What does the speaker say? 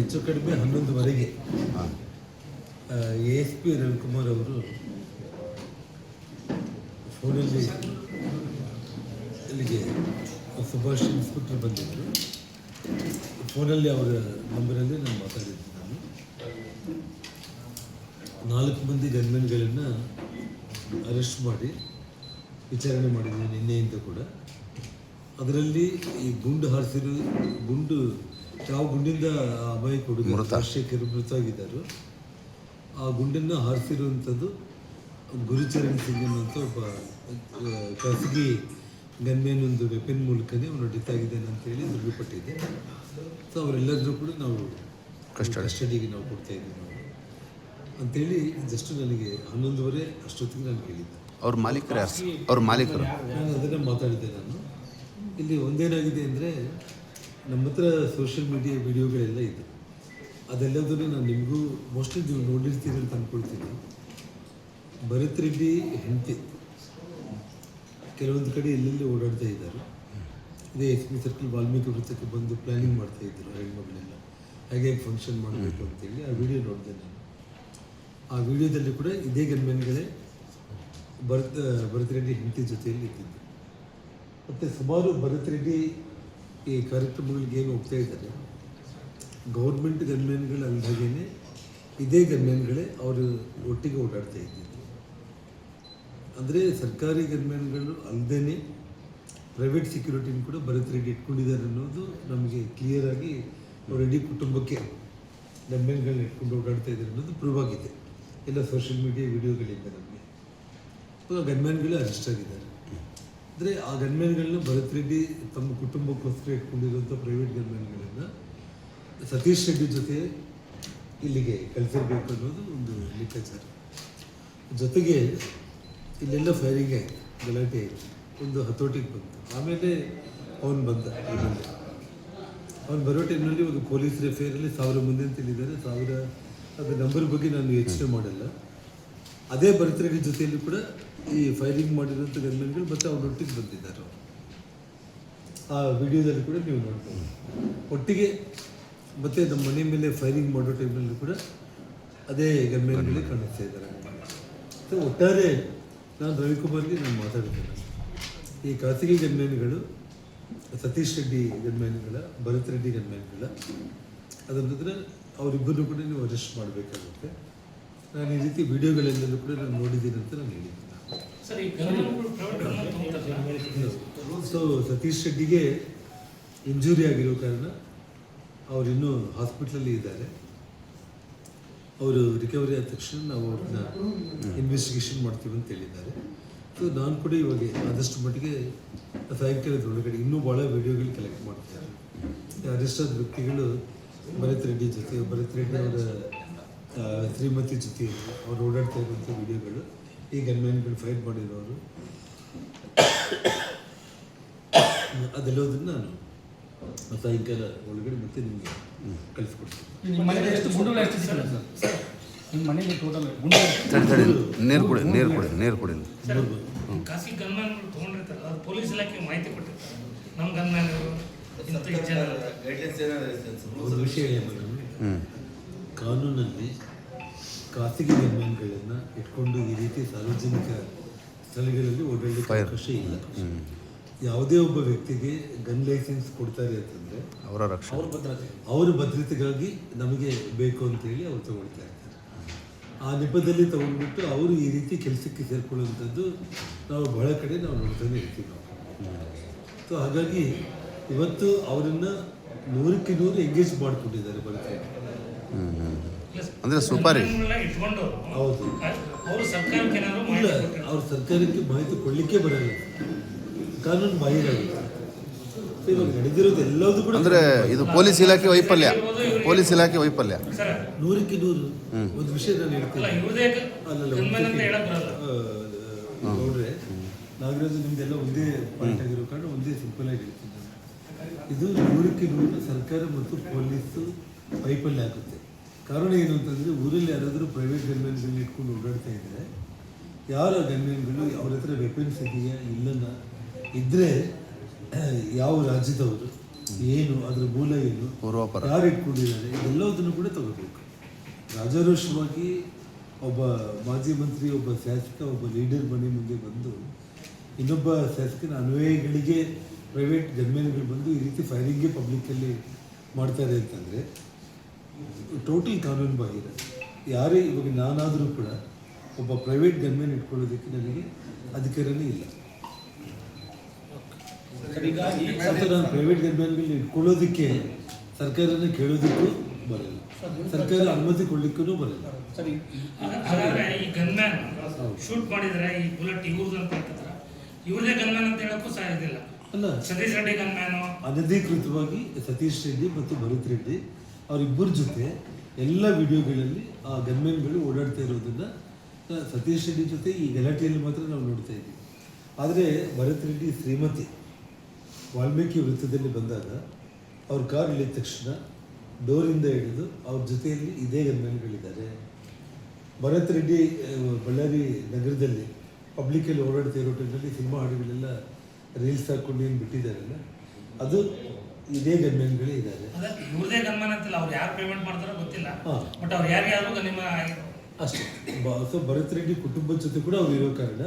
ಹೆಚ್ಚು ಕಡಿಮೆ 11:30ಗೆ ASP ರವಿಕುಮಾರ್ ಅವರು ಫೋನಲ್ಲಿ ಇಲ್ಲಿಗೆ ಸುಭಾಷ್ ಇನ್ಸ್ಪೆಕ್ಟರ್ ಬಂದಿದ್ದರು. ಫೋನಲ್ಲಿ ಅವರ ನಂಬರಲ್ಲಿ ನಾನು ಮಾತಾಡಿದ್ದೆ. ನಾನು 4 ಮಂದಿ ಗನ್ಮೆನ್ಗಳನ್ನು ಅರೆಸ್ಟ್ ಮಾಡಿ ವಿಚಾರಣೆ ಮಾಡಿದ್ದೀನಿ ನಿನ್ನೆಯಿಂದ ಕೂಡ. ಅದರಲ್ಲಿ ಈ ಗುಂಡು ಹಾರಿಸಿರೋ ಗುಂಡು ಯಾವ ಗುಂಡಿಂದ ಅಮಾಯಕ ಹುಡುಗ ರಾಜಶೇಖರ್ ಮೃತವಾಗಿದ್ದರು. ಆ ಗುಂಡನ್ನು ಹಾರಿಸಿರುವಂಥದ್ದು ಗುರುಚರಣ್ ಸಿಂಗ್ ಅನ್ನೋಂಥ ಒಬ್ಬ ಖಾಸಗಿ ಗನ್ಮೇನ್ ಒಂದು ವೆಪನ್ ಮೂಲಕನೇ ಅವನು ಡಿತಾಗಿದ್ದಾನೆ ಅಂತೇಳಿ ದೃಢಪಟ್ಟಿದೆ. ಸೊ ಅವರೆಲ್ಲರೂ ಕೂಡ ನಾವು ಕಸ್ಟಡಿಗೆ ನಾವು ಕೊಡ್ತಾ ಇದ್ದೀವಿ ನಾವು ಅಂಥೇಳಿ ಜಸ್ಟ್ ನನಗೆ 11:30 ಅಷ್ಟೊತ್ತಿಗೆ ನಾನು ಹೇಳಿದ್ದೆ. ಅವ್ರ ಮಾಲೀಕರು ನಾನು ಅದನ್ನೇ ಮಾತಾಡಿದ್ದೆ. ನಾನು ಇಲ್ಲಿ ಒಂದೇನಾಗಿದೆ ಅಂದರೆ ನಮ್ಮ ಹತ್ರ ಸೋಷಿಯಲ್ ಮೀಡಿಯಾ ವಿಡಿಯೋಗಳೆಲ್ಲ ಇದೆ. ಅದೆಲ್ಲದನ್ನು ನಾನು ನಿಮಗೂ ಮೋಸ್ಟ್ಲಿ ನೀವು ನೋಡಿರ್ತೀರಿ ಅಂತ ಅಂದ್ಕೊಳ್ತೀನಿ. ಭರತ್ ರೆಡ್ಡಿ ಹೆಂಡತಿ ಕೆಲವೊಂದು ಕಡೆ ಎಲ್ಲೆಲ್ಲಿ ಓಡಾಡ್ತಾ ಇದ್ದಾರೆ. ಇದೇ SP ಸರ್ಕಲ್ ವಾಲ್ಮೀಕಿ ವೃತ್ತಕ್ಕೆ ಬಂದು ಪ್ಲ್ಯಾನಿಂಗ್ ಮಾಡ್ತಾಯಿದ್ರು ಹೆಣ್ಮಗಳೆಲ್ಲ ಹೇಗೆ ಫಂಕ್ಷನ್ ಮಾಡಬೇಕು ಅಂತೇಳಿ. ಆ ವಿಡಿಯೋ ನೋಡಿದೆ ನಾನು. ಆ ವಿಡಿಯೋದಲ್ಲಿ ಕೂಡ ಇದೇ ಗನ್ಮೆನ್ಗಳೇ ಭರತ್ ರೆಡ್ಡಿ ಹೆಂಡತಿ ಜೊತೆಯಲ್ಲಿ ಇದ್ದಿದ್ದು. ಮತ್ತು ಸುಮಾರು ಭರತ್ ರೆಡ್ಡಿ ಈ ಕಾರ್ಯಕ್ರಮಗಳಿಗೆ ಏನು ಹೋಗ್ತಾ ಇದ್ದಾರೆ, ಗೌರ್ಮೆಂಟ್ ಗನ್ಮೆನ್ಗಳು ಅಲ್ದಾಗೇ ಇದೇ ಗನ್ಮೆನ್ಗಳೇ ಅವರು ಒಟ್ಟಿಗೆ ಓಡಾಡ್ತಾ ಇದ್ದಿದ್ದು. ಅಂದರೆ ಸರ್ಕಾರಿ ಗನ್ಮೆನ್ಗಳು ಅಲ್ಲದೇ ಪ್ರೈವೇಟ್ ಸೆಕ್ಯೂರಿಟಿನ ಕೂಡ ಭರತ್ ರೆಡ್ಡಿ ಇಟ್ಕೊಂಡಿದ್ದಾರೆ ಅನ್ನೋದು ನಮಗೆ ಕ್ಲಿಯರಾಗಿ ಅವ್ರ ಇಡೀ ಕುಟುಂಬಕ್ಕೆ ಗನ್ಮೆನ್ಗಳನ್ನ ಇಟ್ಕೊಂಡು ಓಡಾಡ್ತಾ ಇದ್ದಾರೆ ಅನ್ನೋದು ಪ್ರೂವ್ ಆಗಿದೆ ಎಲ್ಲ ಸೋಷಿಯಲ್ ಮೀಡಿಯಾ ವಿಡಿಯೋಗಳಿಂದ. ನಮಗೆ ಗನ್ಮ್ಯಾನ್ಗಳೇ ಅರೆಸ್ಟ್ ಆಗಿದ್ದಾರೆ. ಅಂದರೆ ಆ ಗನ್ಮ್ಯಾನ್ಗಳನ್ನ ಭರತ್ ರೆಡ್ಡಿ ತಮ್ಮ ಕುಟುಂಬಕ್ಕೋಸ್ಕರ ಇಟ್ಕೊಂಡಿರುವಂಥ ಪ್ರೈವೇಟ್ ಗನ್ಮ್ಯಾನ್ಗಳನ್ನು ಸತೀಶ್ ರೆಡ್ಡಿ ಜೊತೆ ಇಲ್ಲಿಗೆ ಕಳಿಸಿರ್ಬೇಕು ಅನ್ನೋದು ಒಂದು ಲೆಕ್ಕಾಚಾರ. ಜೊತೆಗೆ ಇಲ್ಲೆಲ್ಲ ಫೈರಿಂಗ್ ಆಯಿತು, ಗಲಾಟೆ ಆಯಿತು, ಒಂದು ಹತೋಟಿಗೆ ಬಂತು. ಆಮೇಲೆ ಅವನು ಬಂದ. ಅವನು ಬರೋ ಟೈಮ್ನಲ್ಲಿ ಒಂದು ಪೊಲೀಸ್ ರೆಫೇರಲ್ಲಿ 1000 ಮಂದಿ ಅಂತ ಹೇಳಿದ್ದಾರೆ. 1000 ಅದರ ನಂಬರ್ ಬಗ್ಗೆ ನಾನು ಯೋಚನೆ ಮಾಡಲ್ಲ. ಅದೇ ಭರತ್ ರೆಡ್ಡಿ ಜೊತೆಯಲ್ಲಿ ಕೂಡ ಈ ಫೈರಿಂಗ್ ಮಾಡಿರೋಂಥ ಗನ್ಮೆನ್ಗಳು ಮತ್ತು ಅವನೊಟ್ಟಿಗೆ ಬಂದಿದ್ದಾರೆ. ಆ ವಿಡಿಯೋದಲ್ಲಿ ಕೂಡ ನೀವು ನೋಡ್ಬೋದು ಒಟ್ಟಿಗೆ. ಮತ್ತು ನಮ್ಮ ಮನೆ ಮೇಲೆ ಫೈರಿಂಗ್ ಮಾಡೋ ಟೈಮ್ನಲ್ಲಿ ಕೂಡ ಅದೇ ಗನ್ಮೆನ್ಗಳೇ ಕಾಣಿಸ್ತಾ ಇದ್ದಾರೆ. ಸೊ ಒಟ್ಟಾರೆ ನಾನು ರವಿಕುಮಾರ್ಗೆ ನಾನು ಮಾತಾಡ್ತೇನೆ. ಈ ಖಾಸಗಿ ಗನ್ಮೆನ್ಗಳು ಸತೀಶ್ ರೆಡ್ಡಿ ಗನ್ಮೆನ್ಗಳ, ಭರತ್ ರೆಡ್ಡಿ ಗನ್ಮೆನ್ಗಳ, ಅದರ ನಂತರ ಅವರಿಬ್ಬರನ್ನು ಕೂಡ ನೀವು ಅರೆಸ್ಟ್ ಮಾಡಬೇಕಾಗುತ್ತೆ. ನಾನು ಈ ರೀತಿ ವಿಡಿಯೋಗಳೆಲ್ಲೂ ಕೂಡ ನಾನು ನೋಡಿದ್ದೀನಿ ಅಂತ ನಾನು ಹೇಳಿದ್ದೀನಿ. ಸೊ ಸತೀಶ್ ರೆಡ್ಡಿಗೆ ಇಂಜುರಿ ಆಗಿರೋ ಕಾರಣ ಅವರಿನ್ನೂ ಹಾಸ್ಪಿಟ್ಲಲ್ಲಿ ಇದ್ದಾರೆ. ಅವರು ರಿಕವರಿ ಆದ ತಕ್ಷಣ ನಾವು ಅವ್ರನ್ನ ಇನ್ವೆಸ್ಟಿಗೇಷನ್ ಮಾಡ್ತೀವಿ ಅಂತ ಹೇಳಿದ್ದಾರೆ. ಸೊ ನಾನು ಕೂಡ ಇವಾಗ ಆದಷ್ಟು ಮಟ್ಟಿಗೆ ಸಾಯಂಕಾಲದೊಳಗಡೆ ಇನ್ನೂ ಭಾಳ ವಿಡಿಯೋಗಳು ಕಲೆಕ್ಟ್ ಮಾಡ್ತಾರೆ. ಅರೆಸ್ಟ್ ಆದ ವ್ಯಕ್ತಿಗಳು ಭರತ್ ರೆಡ್ಡಿ ಜೊತೆ, ಭರತ್ ರೆಡ್ಡಿ ಅವರ ಶ್ರೀಮತಿ ಜೊತೆ ಅವ್ರು ಓಡಾಡ್ತಾ ಇರುವಂಥ ವಿಡಿಯೋಗಳು, ಈ ಗನ್ಮ್ಯಾನ್ಗಳು ಫೈಟ್ ಮಾಡಿರೋರು, ಅದೆಲ್ಲದನ್ನು ನಾನು ಸಾಯಂಕಾಲ ಒಳಗಡೆ ಮತ್ತೆ ನಿಮಗೆ ಕಳಿಸ್ಕೊಡ್ತೀನಿ. ನೀರು ಕೊಡಿ. ಖಾಸಗಿ ಗನ್ಮ್ಯಾನ್ಗಳು ತೊಗೊಂಡಿರ್ತಾರೆ, ಅದು ಪೊಲೀಸ್ ಇಲಾಖೆ ಮಾಹಿತಿ ಕೊಟ್ಟಿರ್ತಾರೆ. ನಮ್ಮ ಗನ್ಮ್ಯಾನ್ಗಳು ಒಂದು ವಿಷಯ ಕಾನೂನಲ್ಲಿ ಖಾಸಗಿ ಗನ್ಮ್ಯಾನ್ಗಳನ್ನು ಇಟ್ಕೊಂಡು ಈ ರೀತಿ ಸಾರ್ವಜನಿಕ ಸ್ಥಳಗಳಲ್ಲಿ ಓಡಾಡಲಿಕ್ಕೆ ಅವಕಾಶ ಇಲ್ಲ. ಯಾವುದೇ ಒಬ್ಬ ವ್ಯಕ್ತಿಗೆ ಗನ್ ಲೈಸೆನ್ಸ್ ಕೊಡ್ತಾರೆ ಅಂತಂದರೆ ಅವರ ಭದ್ರತೆಗಾಗಿ ನಮಗೆ ಬೇಕು ಅಂತೇಳಿ ಅವ್ರು ತಗೊಳ್ತಾ ಇರ್ತಾರೆ. ಆ ನೆಪದಲ್ಲಿ ತಗೊಂಡ್ಬಿಟ್ಟು ಅವರು ಈ ರೀತಿ ಕೆಲಸಕ್ಕೆ ಸೇರ್ಕೊಳ್ಳುವಂಥದ್ದು ನಾವು ಬಹಳ ಕಡೆ ನಾವು ನೋಡ್ತಾನೆ ಇರ್ತೀವಿ ನಾವು. ಸೊ ಹಾಗಾಗಿ ಇವತ್ತು ಅವರನ್ನು 100ಕ್ಕೆ 100 ಎಂಗೇಜ್ ಮಾಡಿಕೊಂಡಿದ್ದಾರೆ ಬರ್ತಾರೆ. ಅಂದರೆ ಸುಪಾರಿ ಹೌದು. ಇಲ್ಲ, ಅವ್ರ ಸರ್ಕಾರಕ್ಕೆ ಮಾಹಿತಿ ಕೊಡಲಿಕ್ಕೆ ಬರಲ್ಲ, ಕಾನೂನು ಬಾಹಿರಾಗುತ್ತೆ. ಸೊ ಇವಾಗ ನಡೆದಿರೋದು ಎಲ್ಲದೂ ಕೂಡ ಅಂದರೆ ಇದು ಪೊಲೀಸ್ ಇಲಾಖೆ ವೈಫಲ್ಯ. 100ಕ್ಕೆ 100 ಒಂದು ವಿಷಯ ನಾನು ಹೇಳ್ತೀನಿ. ನೋಡ್ರೆ ನಾಗರಾಜು ನಿಮ್ದೆಲ್ಲ ಒಂದೇ ಪಾಯಿಂಟ್ ಆಗಿರೋ ಕಾರಣ ಒಂದೇ ಸಿಂಪಲ್ ಆಗಿ ಹೇಳ್ತೀನಿ. ಇದು 100ಕ್ಕೆ 100 ಸರ್ಕಾರ ಮತ್ತು ಪೊಲೀಸು ವೈಫಲ್ಯ ಆಗುತ್ತೆ. ಕಾರಣ ಏನು ಅಂತಂದರೆ ಊರಲ್ಲಿ ಯಾರಾದರೂ ಪ್ರೈವೇಟ್ ಗನ್ಮ್ಯಾನ್ಗಳನ್ನ ಇಟ್ಕೊಂಡು ಓಡಾಡ್ತಾ ಇದ್ದಾರೆ. ಯಾರ ಗನ್ಮ್ಯಾನ್ಗಳು ಅವ್ರ ಹತ್ರ ವೆಪನ್ಸ್ ಇದೆಯಾ ಇಲ್ಲನ ಇದ್ದರೆ ಯಾವ ರಾಜ್ಯದವರು ಏನು ಅದ್ರ ಮೂಲ ಏನು, ಪೂರ್ವಾಪರ ಯಾರು ಇಟ್ಕೊಂಡಿದ್ದಾರೆ, ಇದೆಲ್ಲದನ್ನು ಕೂಡ ತಗೋಬೇಕು. ರಾಜಾರೋಷವಾಗಿ ಒಬ್ಬ ಮಾಜಿ ಮಂತ್ರಿ, ಒಬ್ಬ ಶಾಸಕ, ಒಬ್ಬ ಲೀಡರ್ ಮನೆ ಮುಂದೆ ಬಂದು ಇನ್ನೊಬ್ಬ ಶಾಸಕನ ಅನ್ವಯಗಳಿಗೆ ಪ್ರೈವೇಟ್ ಗನ್ಮ್ಯಾನ್ಗಳು ಬಂದು ಈ ರೀತಿ ಫೈರಿಂಗೇ ಪಬ್ಲಿಕ್ಕಲ್ಲಿ ಮಾಡ್ತಾರೆ ಅಂತಂದರೆ ಟೋಟಲ್ ಕಾನೂನು ಬಾಹಿರ. ಯಾರೇ ಇವಾಗ ನಾನಾದರೂ ಕೂಡ ಒಬ್ಬ ಪ್ರೈವೇಟ್ ಗನ್ಮ್ಯಾನ್ ಇಟ್ಕೊಳ್ಳೋದಕ್ಕೆ ನನಗೆ ಅಧಿಕಾರನೇ ಇಲ್ಲ. ಮತ್ತು ನಾನು ಪ್ರೈವೇಟ್ ಗನ್ಮ್ಯಾನ್ಗಳನ್ನ ಇಟ್ಕೊಳ್ಳೋದಕ್ಕೆ ಸರ್ಕಾರನ ಕೇಳೋದಕ್ಕೂ ಬರಲ್ಲ, ಸರ್ಕಾರ ಅನುಮತಿ ಕೊಡ್ಲಿಕ್ಕೂ ಬರಲ್ಲ. ಹಾಗಾದ್ರೆ ಈ ಗನ್ಮ್ಯಾನ್ ಶೂಟ್ ಮಾಡಿದ್ರೆ ಈ ಬುಲೆಟ್ ಇವ್ರದ್ದು ಅಂತ ಹೇಳ್ತಾರೆ, ಇವ್ರದೇ ಗನ್ಮ್ಯಾನ್ ಅಂತ ಹೇಳಕ್ಕೂ ಸಾಧ್ಯವಿಲ್ಲ. ಅಲ್ಲ, ಸತೀಶ್ ರೆಡ್ಡಿ ಗನ್ಮ್ಯಾನು ಅನಧಿಕೃತವಾಗಿ ಸತೀಶ್ ರೆಡ್ಡಿ ಮತ್ತು ಭರತ್ ರೆಡ್ಡಿ ಅವರಿಬ್ಬರ ಜೊತೆ ಎಲ್ಲ ವಿಡಿಯೋಗಳಲ್ಲಿ ಆ ಗನ್ಮ್ಯಾನ್ಗಳು ಓಡಾಡ್ತಾ ಇರೋದನ್ನು ಸತೀಶ್ ರೆಡ್ಡಿ ಜೊತೆ ಈ ಗಲಾಟೆಯಲ್ಲಿ ಮಾತ್ರ ನಾವು ನೋಡ್ತಾ ಇದ್ದೀವಿ. ಆದರೆ ಭರತ್ ರೆಡ್ಡಿ ಶ್ರೀಮತಿ ವಾಲ್ಮೀಕಿ ವೃತ್ತದಲ್ಲಿ ಬಂದಾಗ ಅವ್ರ ಕಾರ್ ಇಳಿದ ತಕ್ಷಣ ಡೋರಿಂದ ಹಿಡಿದು ಅವ್ರ ಜೊತೆಯಲ್ಲಿ ಇದೇ ಗನ್ಮ್ಯಾನ್ಗಳಿದ್ದಾರೆ. ಭರತ್ ರೆಡ್ಡಿ ಬಳ್ಳಾರಿ ನಗರದಲ್ಲಿ ಪಬ್ಲಿಕಲ್ಲಿ ಓಡಾಡ್ತಾ ಇರೋ ಟೈಮಲ್ಲಿ ಸಿನಿಮಾ ಹಾಡುಗಳೆಲ್ಲ ರೀಲ್ಸ್ ಹಾಕ್ಕೊಂಡು ಏನು ಬಿಟ್ಟಿದ್ದಾರಲ್ಲ, ಅದು ಇದೇ ಗನ್ಮ್ಯಾನ್ಗಳೇ ಇದ್ದಾರೆ. ಇವ್ರದೇ ಗನ್ಮ್ಯಾನ್ ಅಂತಿಲ್ಲ, ಅವ್ರು ಯಾರು ಪೇಮೆಂಟ್ ಮಾಡ್ತಾರೋ ಗೊತ್ತಿಲ್ಲ, ಹಾಂ, ಬಟ್ ಅವ್ರು ಯಾರ್ಯಾರು ಗನ್ಮ್ಯಾನ್ ಆಗಿರೋ ಅಷ್ಟೇ. ಸೊ ಭರತ್ ರೆಡ್ಡಿ ಕುಟುಂಬದ ಜೊತೆ ಕೂಡ ಅವ್ರು ಇರೋ ಕಾರಣ